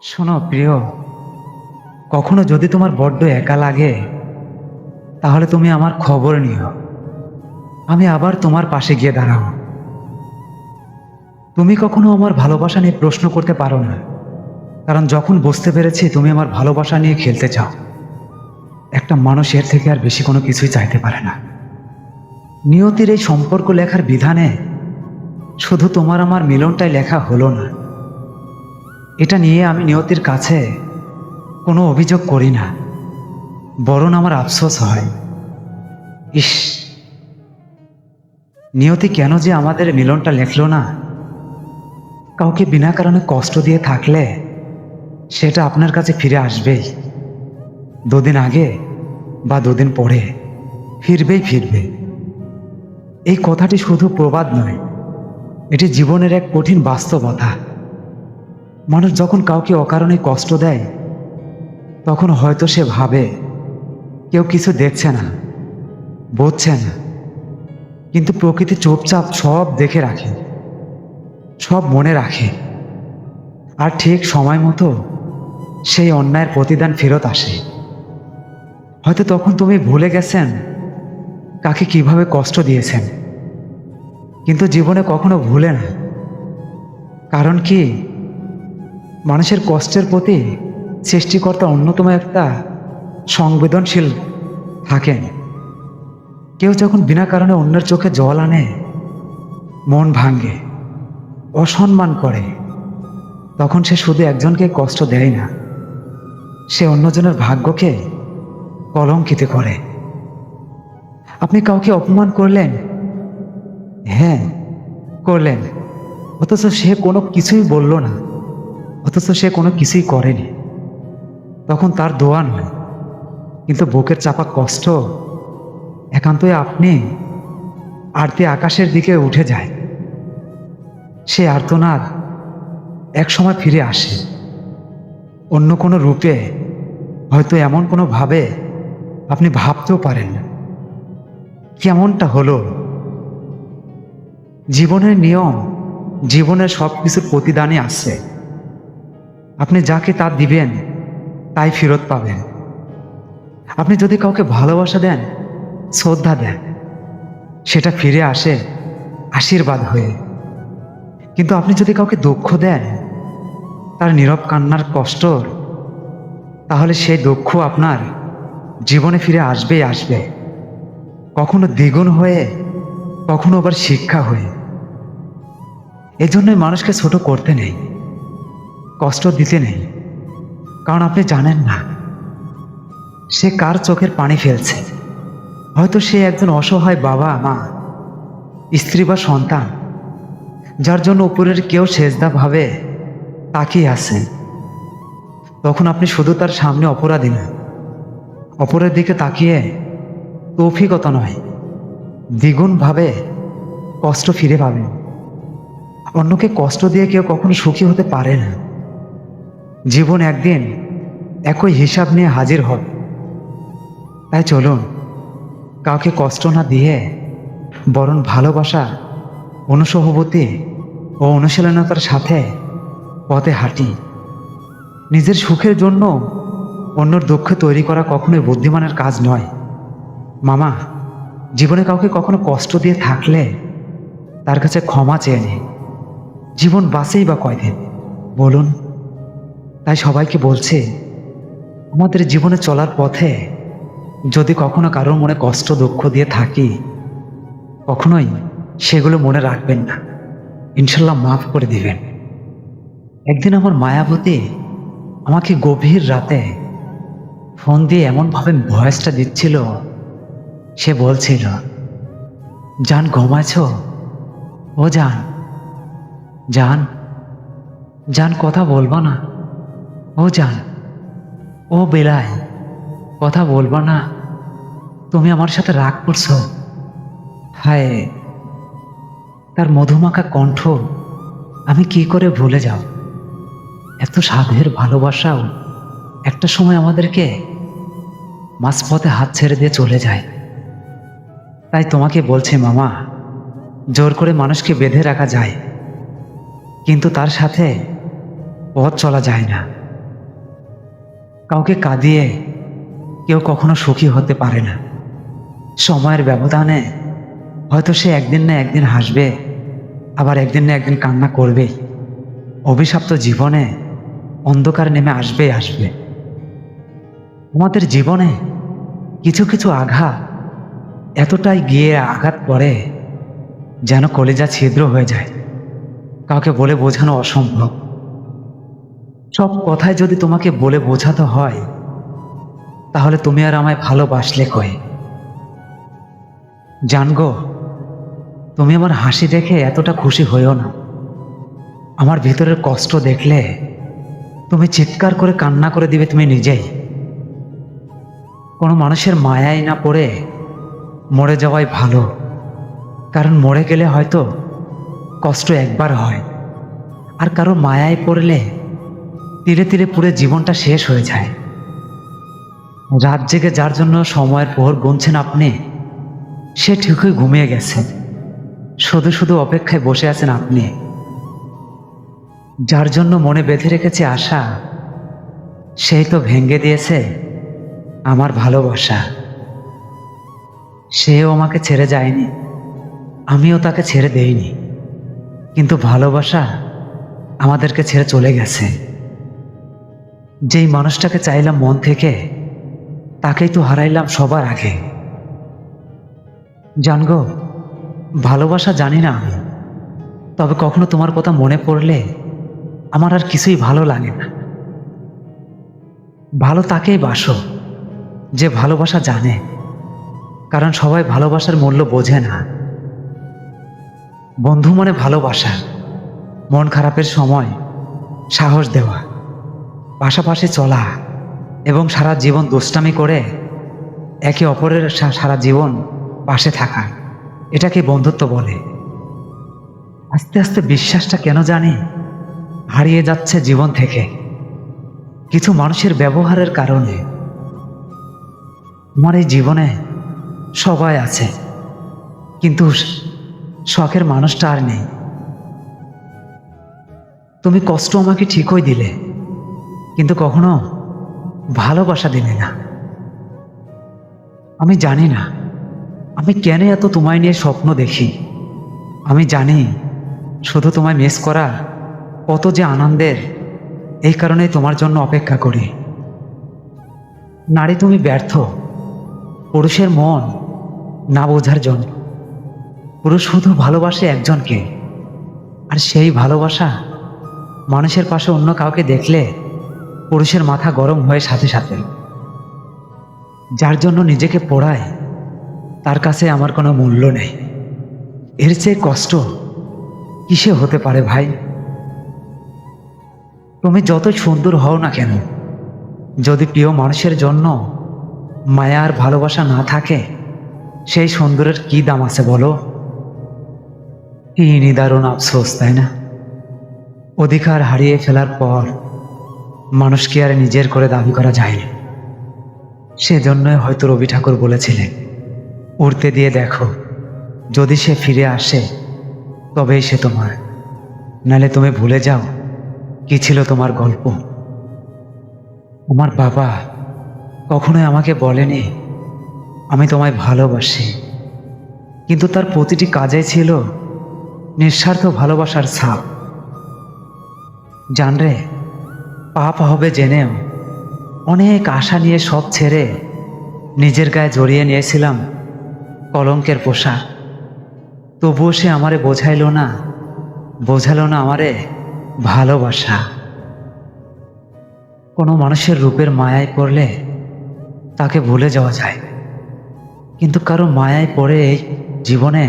শোনো প্রিয়, কখনো যদি তোমার বড্ড একা লাগে তাহলে তুমি আমার খবর নিও। আমি আবার তোমার পাশে গিয়ে দাঁড়াবো। তুমি কখনো আমার ভালোবাসা নিয়ে প্রশ্ন করতে পারো না, কারণ যখন বুঝতে পেরেছি তুমি আমার ভালোবাসা নিয়ে খেলতে চাও। একটা মানুষ এর থেকে আর বেশি কোনো কিছুই চাইতে পারে না। নিয়তির এই সম্পর্ক লেখার বিধানে শুধু তোমার আমার মিলনটাই লেখা হলো না। এটা নিয়ে আমি নিয়তির কাছে কোনো অভিযোগ করি না, বরং আমার আফসোস হয়। ইস, নিয়তি কেন যে আমাদের মিলনটা লেখলো না। কাউকে বিনা কারণে কষ্ট দিয়ে থাকলে সেটা আপনার কাছে ফিরে আসবেই। দুদিন আগে বা দুদিন পরে ফিরবে। এই কথাটি শুধু প্রবাদ নয়, এটি জীবনের এক কঠিন বাস্তবতা। মানুষ যখন কাউকে অকারণে কষ্ট দেয় তখন হয়তো সে ভাবে কেউ কিছু দেখছে না, বুঝছে না। কিন্তু প্রকৃতি চুপচাপ সব দেখে রাখে, সব মনে রাখে। আর ঠিক সময় মতো সেই অন্যায়ের প্রতিদান ফেরত আসে। হয়তো তখন তুমি ভুলে গেছেন কাকে কিভাবে কষ্ট দিয়েছেন, কিন্তু জীবনে কখনো ভুলে না। কারণ কি, মানুষের কষ্টের প্রতি সৃষ্টিকর্তা অন্যতম একটা সংবেদনশীল থাকেন। কেউ যখন বিনা কারণে অন্যের চোখে জল আনে, মন ভাঙে, অসম্মান করে, তখন সে শুধু একজনকে কষ্ট দেয় না, সে অন্যজনের ভাগ্যকে কলঙ্কিত করে। আপনি কাউকে অপমান করলেন, হ্যাঁ করলেন, অথচ সে কোনো কিছুই বলল না, অথচ সে কোনো কিছুই করেনি। তখন তার দোয়া নয়, কিন্তু বুকের চাপা কষ্ট একান্তই আপনি আরতি আকাশের দিকে উঠে যায়। সে আর্তনাদ এক সময় ফিরে আসে, অন্য কোনো রূপে, হয়তো এমন কোনো ভাবে আপনি ভাবতেও পারেন না। কেমনটা হলো জীবনের নিয়ম, জীবনের সব কিছুর প্রতিদানই আছে। আপনি যাকে তা দিবেন তাই ফেরত পাবেন। আপনি যদি কাউকে ভালোবাসা দেন, শ্রদ্ধা দেন, সেটা ফিরে আসে আশীর্বাদ হয়ে। কিন্তু আপনি যদি কাউকে দুঃখ দেন, তার নীরব কান্নার কষ্ট, তাহলে সেই দুঃখ আপনার জীবনে ফিরে আসবেই আসবে, কখনো দ্বিগুণ হয়ে, কখনো আবার শিক্ষা হয়ে। এজন্যই মানুষকে ছোট করতে নেই, কষ্ট দিতে নেই, কারণ আপনি জানেন না সে কার চোখের পানি ফেলছে। হয়তো সে একজন অসহায় বাবা মা, স্ত্রী বা সন্তান, যার জন্য উপরের কেউ সেজদা ভাবে তাকিয়ে আছেন। তখন আপনি শুধু তার সামনে অপরাধী না, অপরের দিকে তাকিয়ে তৌফিকতা নয়, দ্বিগুণ ভাবে কষ্ট ফিরে পাবেন। অন্যকে কষ্ট দিয়ে কেউ কখনো সুখী হতে পারে না। জীবন একদিন একই হিসাব নিয়ে হাজির হবে। তাই চলুন, কাউকে কষ্ট না দিয়ে বরং ভালোবাসা, অনুসহবতী ও অনুশীলনতার সাথে পথে হাঁটি। নিজের সুখের জন্য অন্যর দুঃখ তৈরি করা কখনোই বুদ্ধিমানের কাজ নয়। মামা, জীবনে কাউকে কখনো কষ্ট দিয়ে থাকলে তার কাছে ক্ষমা চেয়ে নিন। জীবন বাঁচেই বা কয়দিন বলুন। তাই সবাইকে বলছি, আমাদের জীবনে চলার পথে যদি কখনো কারোর মনে কষ্ট দুঃখ দিয়ে থাকি, কখনোই সেগুলো মনে রাখবেন না, ইনশাল্লাহ মাফ করে দিবেন। একদিন আমার মায়াবতী আমাকে গভীর রাতে ফোন দিয়ে এমনভাবে ভয়েসটা দিচ্ছিল, সে বলছিল, জান ঘুমাছ? ও জান, জান, জান কথা বলবো না? ও জান, ও বেলায় কথা বলবো না? তুমি আমার সাথে রাগ করছো? হায়, তার মধুমাখা কণ্ঠ আমি কি করে ভুলে যাব। এত সাধের ভালোবাসাও একটা সময় আমাদেরকে মাঝপথে হাত ছেড়ে দিয়ে চলে যায়। তাই তোমাকে বলছি মামা, জোর করে মানুষকে বেঁধে রাখা যায়, কিন্তু তার সাথে পথ চলা যায় না। কাউকে কাঁদিয়ে কেউ কখনো সুখী হতে পারে না। সময়ের ব্যবধানে হয়তো সে একদিন না একদিন হাসবে, আবার একদিন না একদিন কান্না করবেই। অভিশপ্ত জীবনে অন্ধকার নেমে আসবেই আসবে। আমাদের জীবনে কিছু কিছু আঘাত এতটাই গিয়ে আঘাত করে যেন কলিজা ছিদ্র হয়ে যায়। কাউকে বলে বোঝানো অসম্ভব। সব কথাই যদি তোমাকে বলে বোঝাতে হয়, তাহলে তুমি আর আমায় ভালোবাসলে কই? জানগো, তুমি আমার হাসি দেখে এতটা খুশি হইও না। আমার ভিতরের কষ্ট দেখলে তুমি চিৎকার করে কান্না করে দিবে তুমি নিজেই। কোনো মানুষের মায়ায় না পড়ে মরে যাওয়াই ভালো, কারণ মরে গেলে হয়তো কষ্ট একবার হয়, আর কারো মায়ায় পড়লে ধীরে ধীরে পুরো জীবনটা শেষ হয়ে যায়। রাত জেগে যার জন্য সময়ের প্রহর গুনছেন আপনি, সে ঠিকই ঘুমিয়ে গেছে। শুধু শুধু অপেক্ষায় বসে আছেন আপনি। যার জন্য মনে বেঁধে রেখেছে আশা, সেই তো ভেঙে দিয়েছে আমার ভালোবাসা। সেও আমাকে ছেড়ে যায়নি, আমিও তাকে ছেড়ে দেইনি, কিন্তু ভালোবাসা আমাদেরকে ছেড়ে চলে গেছে। যেই মানুষটাকে চাইলাম মন থেকে, তাকেই তো হারাইলাম সবার আগে। জানগো, ভালোবাসা জানি না আমি, তবে কখনো তোমার কথা মনে পড়লে আমার আর কিছুই ভালো লাগে না। ভালো তাকেই বাসো যে ভালোবাসা জানে, কারণ সবাই ভালোবাসার মূল্য বোঝে না। বন্ধু মানে ভালোবাসা, মন খারাপের সময় সাহস দেওয়া, পাশাপাশি চলা, এবং সারা জীবন দুষ্টামি করে একে অপরের সারা জীবন পাশে থাকা, এটাকে বন্ধুত্ব বলে। আস্তে আস্তে বিশ্বাসটা কেন জানি হারিয়ে যাচ্ছে জীবন থেকে, কিছু মানুষের ব্যবহারের কারণে। আমার এই জীবনে সবাই আছে, কিন্তু শখের মানুষটা আর নেই। তুমি কষ্ট আমাকে ঠিকই দিলে, কিন্তু কখনো ভালোবাসা দিলে না। আমি জানি না আমি কেন এত তোমায় নিয়ে স্বপ্ন দেখি। আমি জানি শুধু তোমায় মিস করা কত যে আনন্দের, এই কারণেই তোমার জন্য অপেক্ষা করি। নারী তুমি ব্যর্থ পুরুষের মন না বোঝার জন্য। পুরুষ শুধু ভালোবাসে একজনকে, আর সেই ভালোবাসা মানুষের পাশে অন্য কাউকে দেখলে পুরুষের মাথা গরম হয়ে সাথে সাথে। যার জন্য নিজেকে পোড়ায়, তার কাছে আমার কোনো মূল্য নেই। এর চেয়ে কষ্ট কিসে হতে পারে ভাই? তুমি যতই সুন্দর হও না কেন, যদি প্রিয় মানুষের জন্য মায়া আর ভালোবাসা না থাকে, সেই সুন্দরের কি দাম আছে বলো? কি নিদারুণ আফসোস, তাই না? অধিকার হারিয়ে ফেলার পর মানুষকে আর নিজের করে দাবি করা যায়নি। সেজন্যই হয়তো রবি ঠাকুর বলেছিলেন, উড়তে দিয়ে দেখো, যদি সে ফিরে আসে তবেই সে তোমার, নালে তুমি ভুলে যাও কি ছিল তোমার গল্প। আমার বাবা কখনোই আমাকে বলেনি আমি তোমায় ভালোবাসি, কিন্তু তার প্রতিটি কাজে ছিল নিঃস্বার্থ ভালোবাসার ছাপ। জানরে, পাপ হবে জেনেও অনেক আশা নিয়ে সব ছেড়ে নিজের গায়ে জড়িয়ে নিয়েছিলাম কলঙ্কের পোশাক। তবুও সে আমারে বোঝালো না আমারে ভালোবাসা। কোনো মানুষের রূপের মায়ায় পড়লে তাকে ভুলে যাওয়া যায়, কিন্তু কারো মায়ায় পড়ে এই জীবনে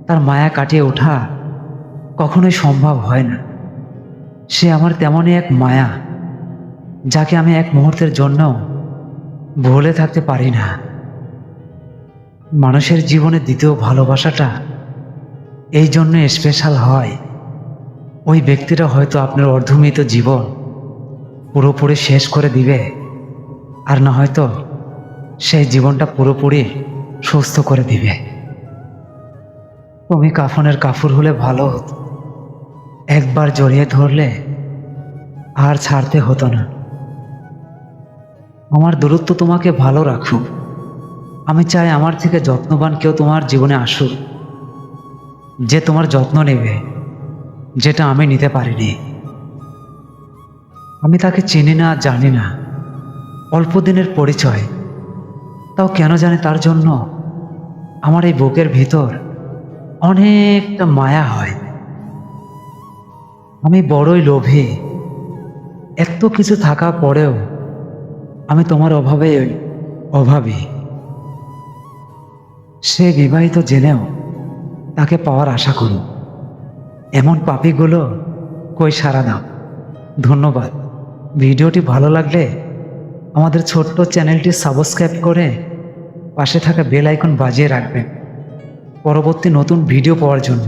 তার মায়া কাটিয়ে ওঠা কখনোই সম্ভব হয় না। সে আমার তেমনই এক মায়া, যাকে আমি এক মুহূর্তের জন্য ভুলে থাকতে পারি না। মানুষের জীবনে দ্বিতীয় ভালোবাসাটা এই জন্য স্পেশাল হয়, ওই ব্যক্তিরা হয়তো আপনার অর্ধমৃত জীবন পুরোপুরি শেষ করে দিবে, আর না হয়তো সেই জীবনটা পুরোপুরি সুস্থ করে দিবে। তুমি কাফনের কাফুর হলে ভালো হতো, একবার জড়িয়ে ধরলে আর ছাড়তে হতো না। আমার দূরত্ব তোমাকে ভালো রাখুক। আমি চাই আমার থেকে যত্নবান কেউ তোমার জীবনে আসুক, যে তোমার যত্ন নেবে, যেটা আমি নিতে পারিনি। আমি তাকে চিনি না, জানি না, অল্প দিনের পরিচয়, তাও কেন জানি তার জন্য আমার এই বুকের ভিতর অনেকটা মায়া হয়। আমি বড়ই লোভী, এত কিছু থাকা পরেও আমি তোমার অভাবে অভাবী। সে বিবাহিত জেনেও তাকে পাওয়ার আশা করো। এমন পাপীগুলো কই সাড়া দাও। ধন্যবাদ। ভিডিওটি ভালো লাগলে আমাদের ছোট্ট চ্যানেলটি সাবস্ক্রাইব করে পাশে থাকা বেল আইকন বাজিয়ে রাখবেন পরবর্তী নতুন ভিডিও পাওয়ার জন্য।